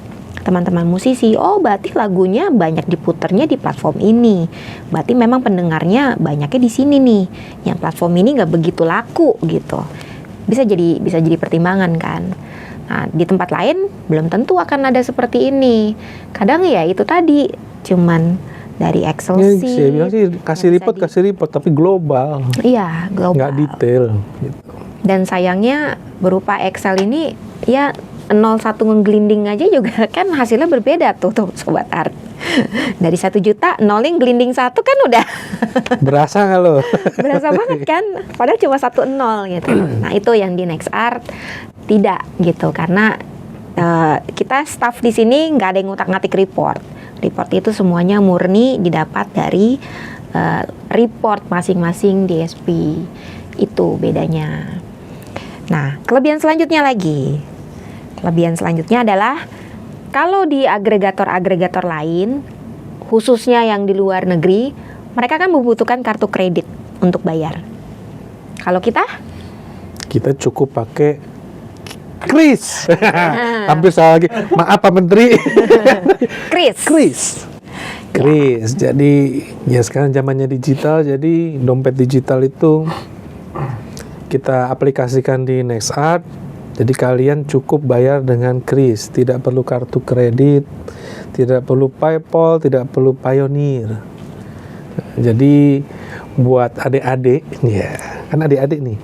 Speaker 1: teman-teman musisi. Oh berarti lagunya banyak diputernya di platform ini, berarti memang pendengarnya banyaknya di sini nih, yang platform ini nggak begitu laku gitu. Bisa jadi pertimbangan kan. Nah di tempat lain belum tentu akan ada seperti ini. Kadang ya itu tadi cuman dari Excel
Speaker 2: Ya,
Speaker 1: sheet.
Speaker 2: saya bilang sih kasih
Speaker 1: yang bisa
Speaker 2: report tapi global,
Speaker 1: Iya global.
Speaker 2: nggak detail. Gitu.
Speaker 1: Dan sayangnya berupa Excel ini ya 01 ngeglinding aja juga kan hasilnya berbeda tuh Sobat Art. Dari 1 juta nolin glinding 1 kan udah
Speaker 2: Berasa nggak lo?
Speaker 1: berasa banget kan, padahal cuma 1 0 gitu. Nah itu yang di NextArt tidak gitu, karena kita staff di sini nggak ada yang ngutak-ngatik report itu semuanya murni didapat dari report masing-masing DSP. Itu bedanya. Nah kelebihan selanjutnya adalah kalau di agregator lain, khususnya yang di luar negeri, mereka kan membutuhkan kartu kredit untuk bayar. Kalau kita
Speaker 2: cukup pakai Kris. Hampir salah lagi. Maaf Pak Menteri. Kris. Jadi ya sekarang zamannya digital, jadi dompet digital itu kita aplikasikan di NextArt. Jadi kalian cukup bayar dengan Kris, tidak perlu kartu kredit, tidak perlu PayPal, tidak perlu Pioneer. Jadi buat adik-adik, ya kan adik-adik nih.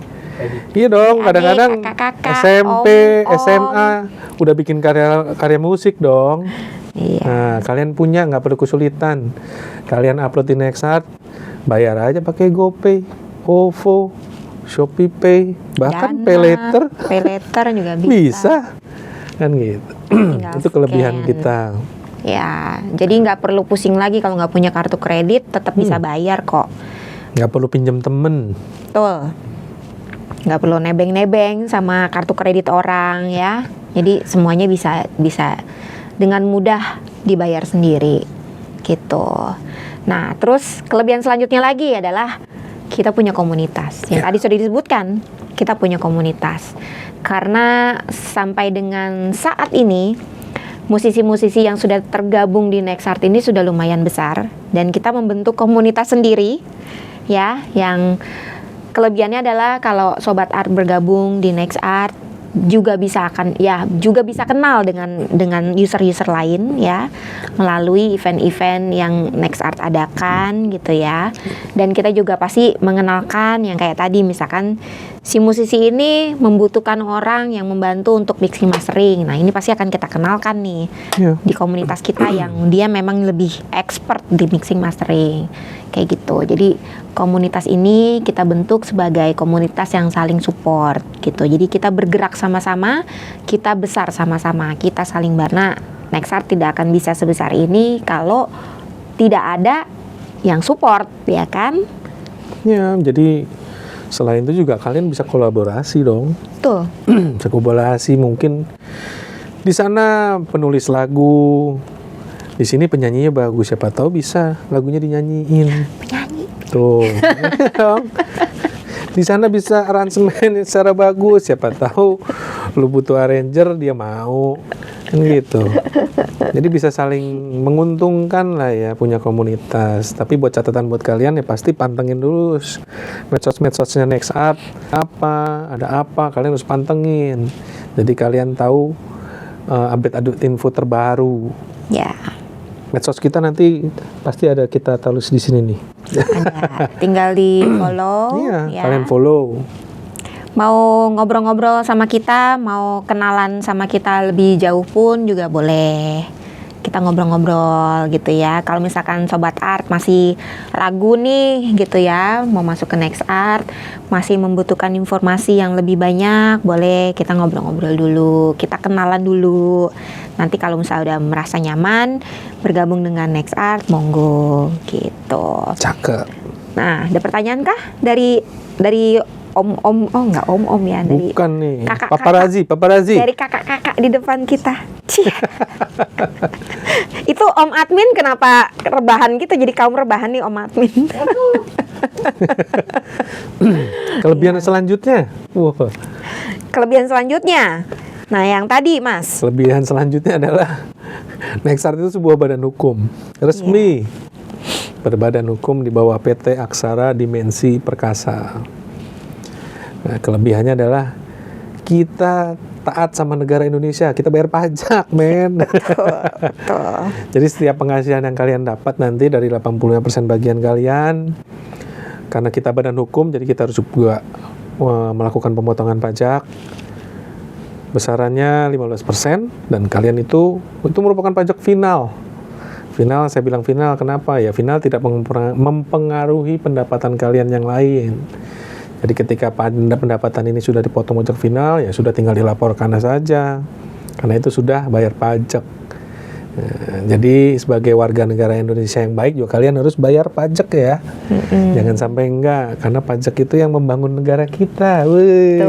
Speaker 2: Iya dong, kadang-kadang
Speaker 1: kakak-kakak,
Speaker 2: SMP,
Speaker 1: om.
Speaker 2: SMA udah bikin karya musik dong.
Speaker 1: Iya.
Speaker 2: Nah, kalian punya nggak perlu kesulitan. Kalian upload di NextArt, bayar aja pakai GoPay, OVO, Shopee Pay, bahkan
Speaker 1: Dana,
Speaker 2: Pay Later
Speaker 1: juga
Speaker 2: bisa. Kan gitu.
Speaker 1: Tinggal
Speaker 2: Itu kelebihan
Speaker 1: scan.
Speaker 2: kita.
Speaker 1: Ya, jadi nggak perlu pusing lagi kalau nggak punya kartu kredit, tetap bisa bayar kok.
Speaker 2: Nggak perlu pinjam temen.
Speaker 1: Betul. Nggak perlu nebeng-nebeng sama kartu kredit orang ya. Jadi semuanya bisa dengan mudah dibayar sendiri gitu. Nah, terus kelebihan selanjutnya lagi adalah kita punya komunitas. Yang tadi sudah disebutkan, kita punya komunitas. Karena sampai dengan saat ini musisi-musisi yang sudah tergabung di NextArt ini sudah lumayan besar, dan kita membentuk komunitas sendiri ya, yang kelebihannya adalah kalau Sobat Art bergabung di NextArt juga bisa kenal dengan user-user lain ya, melalui event-event yang NextArt adakan gitu ya. Dan kita juga pasti mengenalkan yang kayak tadi, misalkan si musisi ini membutuhkan orang yang membantu untuk mixing mastering. Nah, ini pasti akan kita kenalkan nih di komunitas kita yang dia memang lebih expert di mixing mastering. Kayak gitu. Jadi komunitas ini kita bentuk sebagai komunitas yang saling support gitu. Jadi kita bergerak sama-sama, kita besar sama-sama, kita saling barna. NextArt tidak akan bisa sebesar ini kalau tidak ada yang support, ya kan?
Speaker 2: Ya, jadi selain itu juga kalian bisa kolaborasi dong.
Speaker 1: Tuh.
Speaker 2: Bisa kolaborasi, mungkin di sana penulis lagu, di sini penyanyinya bagus, siapa tahu bisa lagunya dinyanyiin.
Speaker 1: Penyanyi.
Speaker 2: Tuh. Di sana bisa aransemen secara bagus, siapa tahu lu butuh arranger dia mau, kan gitu. Jadi bisa saling menguntungkan lah ya punya komunitas. Tapi buat catatan buat kalian ya pasti pantengin dulu medsos-medsosnya NextArt ada apa kalian harus pantengin. Jadi kalian tahu update info terbaru.
Speaker 1: Ya,
Speaker 2: Medsos kita nanti pasti ada kita tulis di sini nih.
Speaker 1: ada. Tinggal di follow.
Speaker 2: Iya,
Speaker 1: Ya.
Speaker 2: kalian follow.
Speaker 1: Mau ngobrol-ngobrol sama kita, mau kenalan sama kita lebih jauh pun juga boleh. Kita ngobrol-ngobrol gitu ya. Kalau misalkan Sobat Art masih ragu nih gitu ya, mau masuk ke NextArt, masih membutuhkan informasi yang lebih banyak, boleh kita ngobrol-ngobrol dulu, kita kenalan dulu. Nanti kalau misalnya udah merasa nyaman bergabung dengan NextArt, monggo gitu.
Speaker 2: Cakep.
Speaker 1: Nah, ada pertanyaan kah dari om-om? Oh, enggak om-om ya, dari
Speaker 2: Bukan nih.
Speaker 1: kakak-kakak.
Speaker 2: Paparazi.
Speaker 1: Dari kakak-kakak di depan kita. Cie. Itu Om Admin kenapa rebahan gitu? Jadi kaum rebahan nih Om Admin.
Speaker 2: Kelebihan selanjutnya. Wah.
Speaker 1: Kelebihan selanjutnya. Nah, yang tadi, Mas.
Speaker 2: Kelebihan selanjutnya adalah NextArt itu sebuah badan hukum resmi. Berbadan hukum di bawah PT Aksara Dimensi Perkasa. Nah, kelebihannya adalah kita taat sama negara Indonesia, kita bayar pajak, men.
Speaker 1: Betul.
Speaker 2: Jadi setiap penghasilan yang kalian dapat nanti dari 85% bagian kalian, karena kita badan hukum, jadi kita harus juga melakukan pemotongan pajak. Besarannya 15% dan kalian itu merupakan pajak final. Final, saya bilang final, kenapa? Ya final tidak mempengaruhi pendapatan kalian yang lain. Jadi ketika pendapatan ini sudah dipotong pajak final, ya sudah tinggal dilaporkan saja. Karena itu sudah bayar pajak. Jadi sebagai warga negara Indonesia yang baik juga kalian harus bayar pajak ya. Jangan sampai enggak, karena pajak itu yang membangun negara kita. Wih.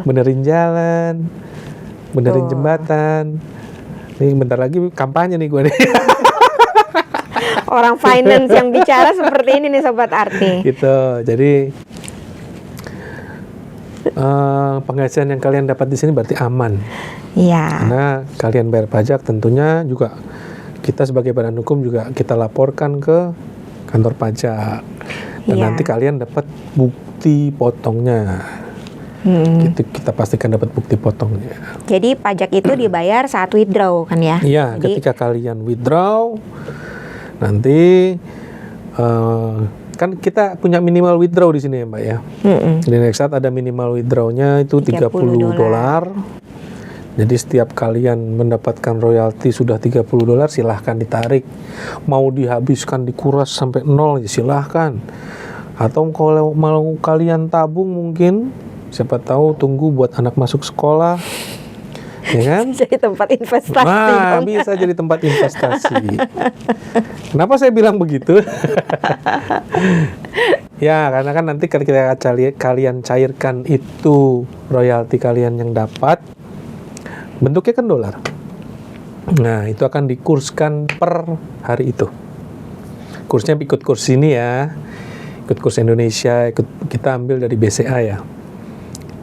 Speaker 2: Benerin jalan, benerin jembatan. Nih bentar lagi kampanye nih gue nih.
Speaker 1: Orang finance yang bicara seperti ini nih Sobat Art nih.
Speaker 2: Gitu. Jadi penghasilan yang kalian dapat di sini berarti aman.
Speaker 1: Iya.
Speaker 2: Karena kalian bayar pajak, tentunya juga kita sebagai badan hukum juga kita laporkan ke kantor pajak. Dan nanti kalian dapat bukti potongnya. Gitu, kita pastikan dapat bukti potongnya.
Speaker 1: Jadi pajak itu dibayar saat withdraw kan ya?
Speaker 2: Iya, ketika kalian withdraw, nanti kan kita punya minimal withdraw di sini ya Mbak ya. Di NextArt ada minimal withdrawnya itu $30. Jadi setiap kalian mendapatkan royalti sudah $30, silahkan ditarik. Mau dihabiskan, dikuras sampai 0 ya silahkan. Atau kalau mau kalian tabung mungkin, siapa tahu tunggu buat anak masuk sekolah. Ya kan?
Speaker 1: Jadi tempat investasi.
Speaker 2: Nah,
Speaker 1: dong.
Speaker 2: bisa jadi tempat investasi. Kenapa saya bilang begitu? Ya, karena kan nanti kalau kalian cairkan itu royalti kalian yang dapat, bentuknya kan dolar. Nah, itu akan dikurskan per hari itu. Kursnya ikut kurs ini ya, ikut kurs Indonesia, kita ambil dari BCA ya.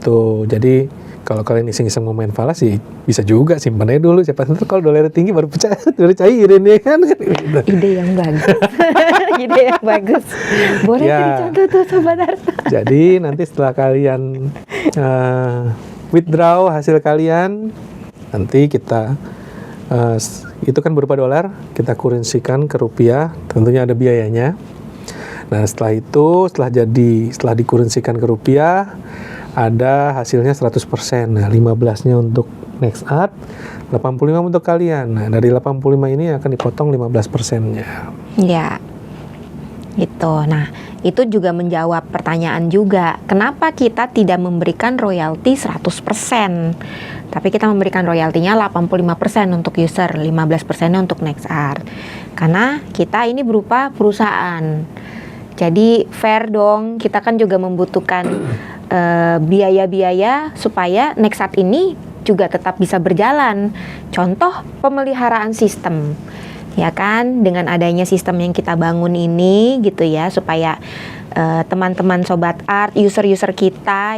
Speaker 2: Tuh, jadi kalau kalian iseng-iseng mau main falas sih bisa juga simpan aja dulu, siapa tahu kalau dolarnya tinggi baru cairin ya kan.
Speaker 1: Ide yang bagus. Ide yang bagus. Boleh dicontoh tuh Sobat Art.
Speaker 2: Jadi nanti setelah kalian withdraw hasil kalian, nanti kita itu kan berupa dolar, kita kurensikan ke rupiah, tentunya ada biayanya. Nah setelah itu, setelah dikurensikan ke rupiah, ada hasilnya 100%. Nah 15-nya untuk NextArt, 85 untuk kalian. Nah dari 85 ini akan dipotong 15%-nya.
Speaker 1: Ya, gitu. Nah, itu juga menjawab pertanyaan juga. Kenapa kita tidak memberikan royalti 100%? Tapi kita memberikan royaltinya 85% untuk user, 15%-nya untuk NextArt. Karena kita ini berupa perusahaan. Jadi fair dong, kita kan juga membutuhkan biaya-biaya supaya NextArt ini juga tetap bisa berjalan. Contoh pemeliharaan sistem, ya kan, dengan adanya sistem yang kita bangun ini gitu ya, supaya teman-teman Sobat Art, user-user kita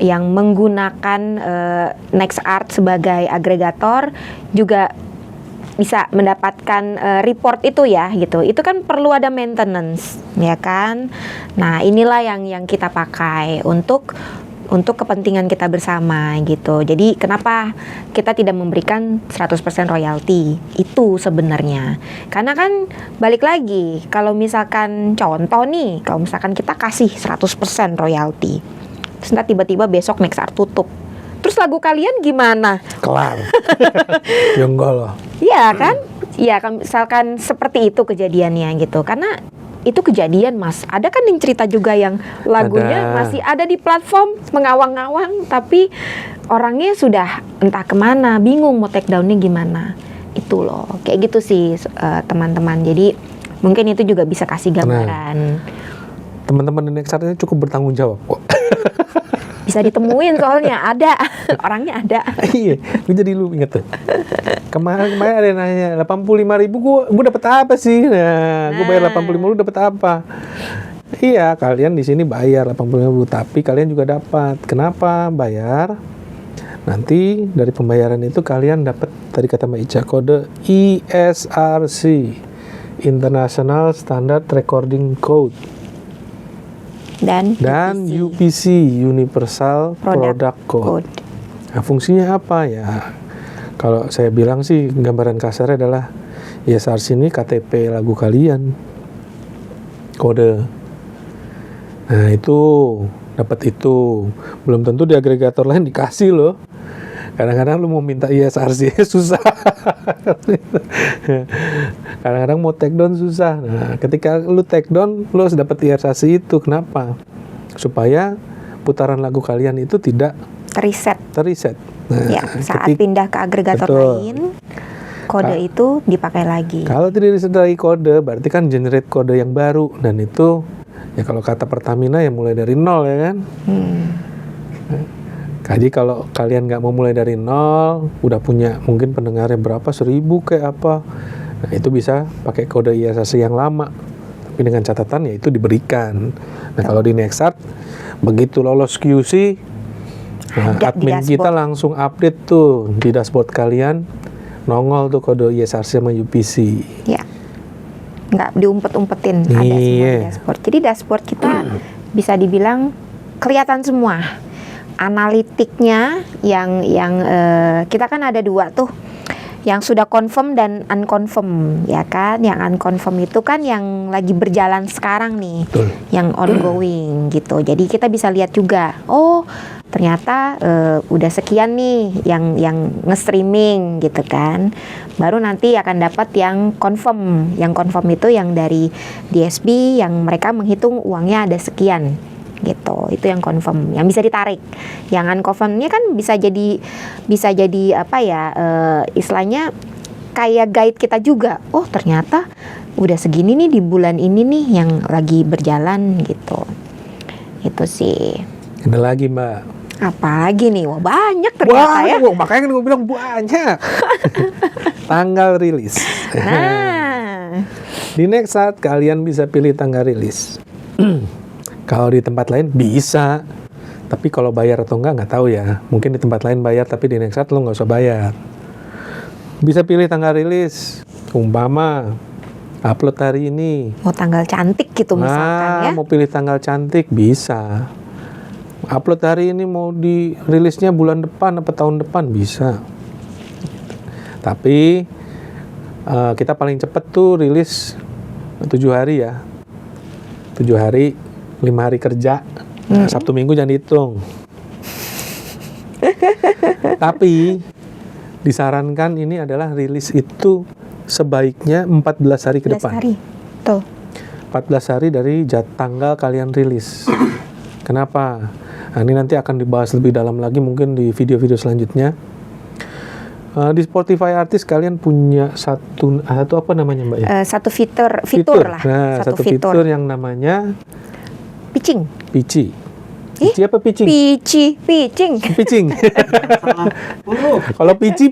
Speaker 1: yang menggunakan NextArt sebagai agregator juga bisa mendapatkan report itu ya gitu. Itu kan perlu ada maintenance, ya kan? Nah, inilah yang kita pakai untuk kepentingan kita bersama gitu. Jadi kenapa kita tidak memberikan 100% royalti? Itu sebenarnya. Karena kan balik lagi, kalau misalkan contoh nih, kalau misalkan kita kasih 100% royalti, terus nanti tiba-tiba besok NextArt tutup. Terus lagu kalian gimana?
Speaker 2: Kelar. Ya enggak lah.
Speaker 1: Iya kan? Iya kan, misalkan seperti itu kejadiannya gitu. Karena itu kejadian, Mas. Ada kan yang cerita juga yang lagunya masih ada di platform mengawang-awang, tapi orangnya sudah entah kemana, bingung mau take down-nya gimana. Itu loh, kayak gitu sih teman-teman. Jadi mungkin itu juga bisa kasih gambaran.
Speaker 2: Teman-teman di NextArt ini cukup bertanggung jawab kok.
Speaker 1: Bisa ditemuin soalnya ada orangnya ada.
Speaker 2: Iya, gue jadi lu inget tuh. Kemarin ada yang nanya 85.000 gue dapat apa sih? Nah, gue bayar 85.000 dapat apa? Iya, kalian di sini bayar 85.000 tapi kalian juga dapat. Kenapa bayar? Nanti dari pembayaran itu kalian dapat, tadi kata Mbak Ica, kode ISRC, International Standard Recording Code. Dan UPC, Universal Product Code. Nah, fungsinya apa ya? Kalau saya bilang sih gambaran kasarnya adalah ISRC ini KTP lagu kalian, kode. Nah itu dapat itu, belum tentu di agregator lain dikasih loh. Kadang-kadang lu mau minta ISRC susah. Kadang-kadang mau take down susah. Nah, ketika lu take down, lu harus dapat ISRC itu. Kenapa? Supaya putaran lagu kalian itu tidak teriset. Nah,
Speaker 1: ya, saat pindah ke agregator lain, kode itu dipakai lagi.
Speaker 2: Kalau tidak disertai kode, berarti kan generate kode yang baru, dan itu ya kalau kata Pertamina ya mulai dari nol ya kan. Jadi kalau kalian nggak mau mulai dari nol, udah punya mungkin pendengarnya berapa, 1.000 kayak apa, nah itu bisa pakai kode ISRC yang lama, tapi dengan catatan ya itu diberikan. Nah kalau di NextArt begitu lolos QC, nah, admin kita langsung update tuh di dashboard kalian, nongol tuh kode ISRC sama UPC.
Speaker 1: Ya, nggak diumpet-umpetin, ada semua di dashboard. Jadi dashboard kita bisa dibilang kelihatan semua. Analitiknya yang kita kan ada dua tuh, yang sudah confirm dan unconfirm, ya kan? Yang unconfirm itu kan yang lagi berjalan sekarang nih. Betul. Yang ongoing gitu. Jadi kita bisa lihat juga, oh ternyata udah sekian nih yang nge-streaming gitu kan. Baru nanti akan dapat yang confirm. Yang confirm itu yang dari DSB, yang mereka menghitung uangnya ada sekian gitu. Itu yang confirm, yang bisa ditarik. Yang unconfirmnya kan bisa jadi apa ya, istilahnya kayak guide kita juga. Oh ternyata udah segini nih di bulan ini nih yang lagi berjalan gitu. Itu sih.
Speaker 2: Ada lagi Mbak.
Speaker 1: Apa lagi nih? Wah banyak ternyata ya.
Speaker 2: Makanya kan gue bilang banyak. Tanggal rilis.
Speaker 1: Nah,
Speaker 2: di NextArt kalian bisa pilih tanggal rilis. Kalau di tempat lain bisa, tapi kalau bayar atau nggak tahu ya. Mungkin di tempat lain bayar, tapi di NextArt lo nggak usah bayar. Bisa pilih tanggal rilis. Umpama upload hari ini.
Speaker 1: Mau tanggal cantik gitu misalkan ya.
Speaker 2: Mau pilih tanggal cantik bisa. Upload hari ini mau dirilisnya bulan depan atau tahun depan bisa. Tapi kita paling cepet tuh rilis 7 hari ya. 7 hari, 5 hari kerja. Sabtu Minggu jangan dihitung. Tapi disarankan ini adalah rilis itu sebaiknya 14 hari ke depan. 14 hari. Tuh. 14 hari dari tanggal kalian rilis. Kenapa? Nah, ini nanti akan dibahas lebih dalam lagi mungkin di video-video selanjutnya. Di Spotify Artist kalian punya satu apa namanya Mbak ya?
Speaker 1: Satu fitur lah.
Speaker 2: Nah, satu fitur yang namanya
Speaker 1: pitching.
Speaker 2: Pici apa pitching?
Speaker 1: Pitching.
Speaker 2: Kalau pici.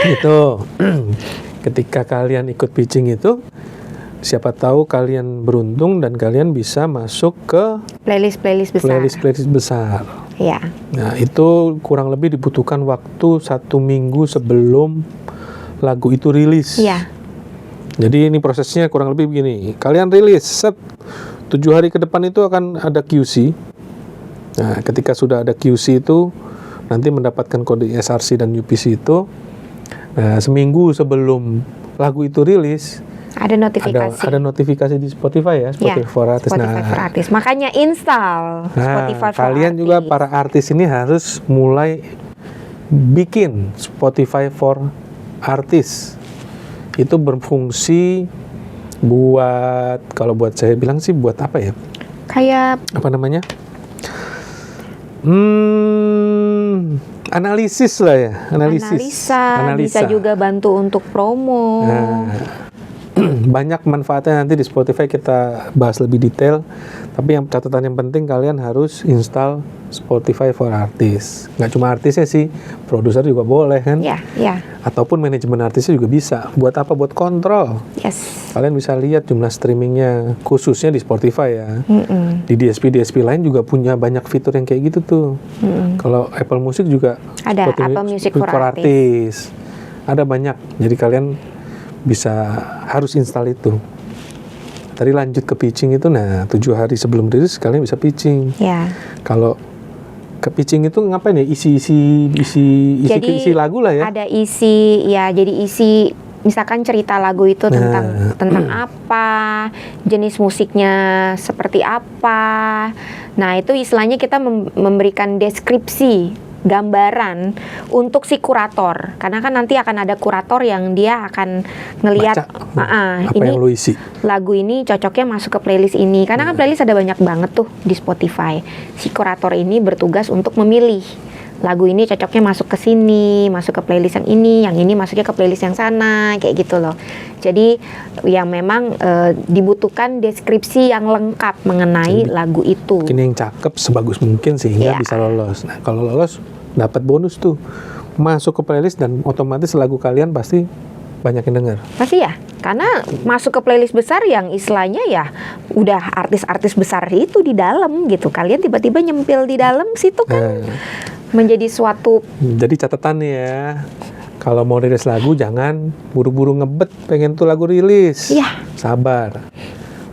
Speaker 2: Gitu. ketika kalian ikut pitching itu, siapa tahu kalian beruntung dan kalian bisa masuk ke
Speaker 1: Playlist besar.
Speaker 2: playlist besar.
Speaker 1: Ya.
Speaker 2: Nah, itu kurang lebih dibutuhkan waktu 1 minggu sebelum lagu itu rilis.
Speaker 1: Iya.
Speaker 2: Jadi ini prosesnya kurang lebih begini. Kalian rilis, 7 hari ke depan itu akan ada QC. Nah, ketika sudah ada QC itu, nanti mendapatkan kode SRC dan UPC itu. Nah, seminggu sebelum lagu itu rilis,
Speaker 1: Ada notifikasi.
Speaker 2: ada notifikasi di Spotify ya, Spotify
Speaker 1: Ya,
Speaker 2: for Artists.
Speaker 1: Spotify for Artists. Makanya install Spotify for
Speaker 2: kalian
Speaker 1: Artists.
Speaker 2: juga para artis ini harus mulai bikin Spotify for Artists. Itu berfungsi buat, kalau buat saya bilang sih buat apa ya?
Speaker 1: Kayak
Speaker 2: Apa namanya? Analisis lah ya,
Speaker 1: analisa, bisa juga bantu untuk promo.
Speaker 2: Nah, banyak manfaatnya, nanti di Spotify kita bahas lebih detail. Tapi yang catatan yang penting, kalian harus install Spotify for Artists. Nggak cuma artisnya sih, produser juga boleh kan?
Speaker 1: Ya, ya.
Speaker 2: Ataupun manajemen artisnya juga bisa. Buat apa? Buat kontrol.
Speaker 1: Yes.
Speaker 2: Kalian bisa lihat jumlah streamingnya, khususnya di Spotify ya.
Speaker 1: Mm-mm.
Speaker 2: Di DSP lain juga punya banyak fitur yang kayak gitu tuh. Kalau Apple Music juga
Speaker 1: Ada Apple Music for Artists.
Speaker 2: Artists. Ada banyak. Jadi kalian bisa harus install itu. Tadi lanjut ke pitching itu, nah 7 hari sebelum rilis kalian bisa pitching.
Speaker 1: Ya.
Speaker 2: Kalau ke pitching itu ngapain ya? Isi lagu lah ya.
Speaker 1: Ada isi, ya. Jadi isi, misalkan cerita lagu itu tentang apa, jenis musiknya seperti apa. Nah, itu istilahnya kita memberikan deskripsi, gambaran untuk si kurator. Karena kan nanti akan ada kurator yang dia akan ngelihat
Speaker 2: apa
Speaker 1: ini
Speaker 2: yang lo isi.
Speaker 1: lagu ini cocoknya masuk ke playlist ini. Karena kan playlist ada banyak banget tuh di Spotify. Si kurator ini bertugas untuk memilih lagu ini cocoknya masuk ke sini, masuk ke playlist yang ini masuknya ke playlist yang sana, kayak gitu loh. Jadi yang memang dibutuhkan deskripsi yang lengkap mengenai lagu itu.
Speaker 2: Ini yang cakep sebagus mungkin sehingga
Speaker 1: Iya.
Speaker 2: bisa lolos. Nah, kalau lolos dapat bonus tuh. Masuk ke playlist dan otomatis lagu kalian pasti banyak yang dengar.
Speaker 1: Pasti ya, karena masuk ke playlist besar yang istilahnya ya udah artis-artis besar itu di dalam gitu. Kalian tiba-tiba nyempil di dalam situ kan menjadi suatu.
Speaker 2: Jadi catatan ya, kalau mau rilis lagu jangan buru-buru ngebet pengen tuh lagu rilis.
Speaker 1: Iya.
Speaker 2: Sabar.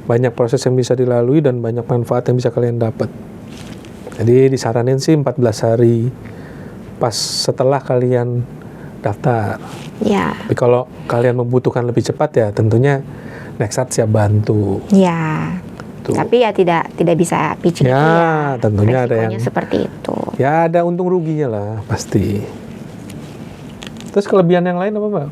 Speaker 2: Banyak proses yang bisa dilalui dan banyak manfaat yang bisa kalian dapat. Jadi disaranin sih 14 hari pas setelah kalian daftar.
Speaker 1: Ya.
Speaker 2: Tapi kalau kalian membutuhkan lebih cepat ya tentunya Nexart siap bantu.
Speaker 1: Ya.
Speaker 2: Tuh.
Speaker 1: Tapi ya tidak bisa pitching
Speaker 2: Ya,
Speaker 1: itu ya.
Speaker 2: tentunya ada
Speaker 1: Resikonya
Speaker 2: yang-
Speaker 1: seperti itu.
Speaker 2: Ya ada untung ruginya lah pasti. Terus kelebihan yang lain apa Mbak?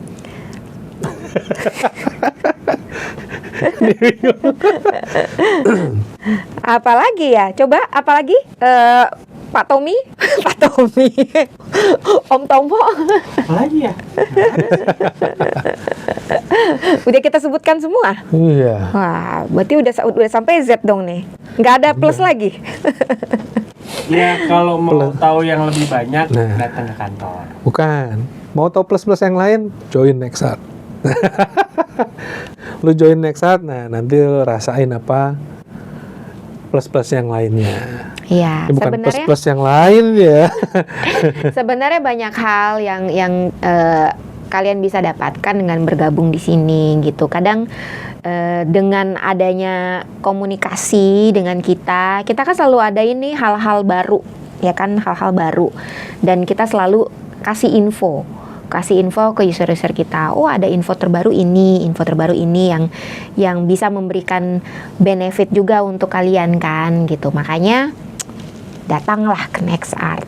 Speaker 1: Apalagi ya? Coba apalagi? Pak Tommy, Pak Tommy, Om Tomo.
Speaker 3: Apalagi ya?
Speaker 1: Udah kita sebutkan semua.
Speaker 2: Iya.
Speaker 1: Wah, berarti udah sampai Z dong nih. Nggak ada plus lagi.
Speaker 3: Ya kalau mau tahu yang lebih banyak
Speaker 2: Nah.
Speaker 3: datang ke kantor.
Speaker 2: Bukan. Mau tahu plus-plus yang lain, join Nexart. Lu join Nexart, nah nanti lu rasain apa plus-plus yang lainnya.
Speaker 1: Iya,
Speaker 2: Ini bukan
Speaker 1: sebenarnya
Speaker 2: plus-plus yang lain ya.
Speaker 1: sebenarnya banyak hal yang kalian bisa dapatkan dengan bergabung di sini gitu. Kadang dengan adanya komunikasi dengan kita kan selalu ada ini hal-hal baru, ya kan, hal-hal baru. Dan kita selalu kasih info ke user-user kita. Oh, ada info terbaru ini yang bisa memberikan benefit juga untuk kalian kan gitu. Makanya datanglah ke Nexart.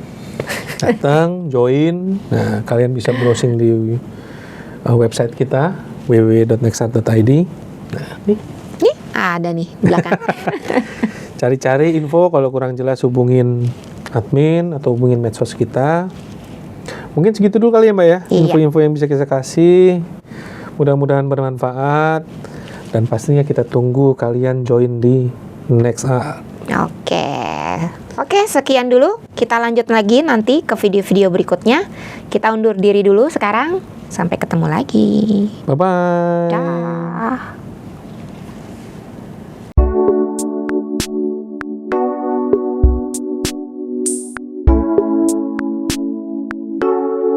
Speaker 2: Datang, join. Nah, kalian bisa browsing di website kita www.nexart.id. Nah, nih
Speaker 1: Nih, ada nih di belakang.
Speaker 2: cari-cari info, kalau kurang jelas hubungin admin atau hubungin medsos kita. Mungkin segitu dulu kali ya Mbak ya,
Speaker 1: Iya.
Speaker 2: info-info yang bisa kita kasih. Mudah-mudahan bermanfaat dan pastinya kita tunggu kalian join di Nexart.
Speaker 1: Oke, sekian dulu. Kita lanjut lagi nanti ke video-video berikutnya. Kita undur diri dulu sekarang. Sampai ketemu lagi.
Speaker 2: Bye bye.
Speaker 1: Dah.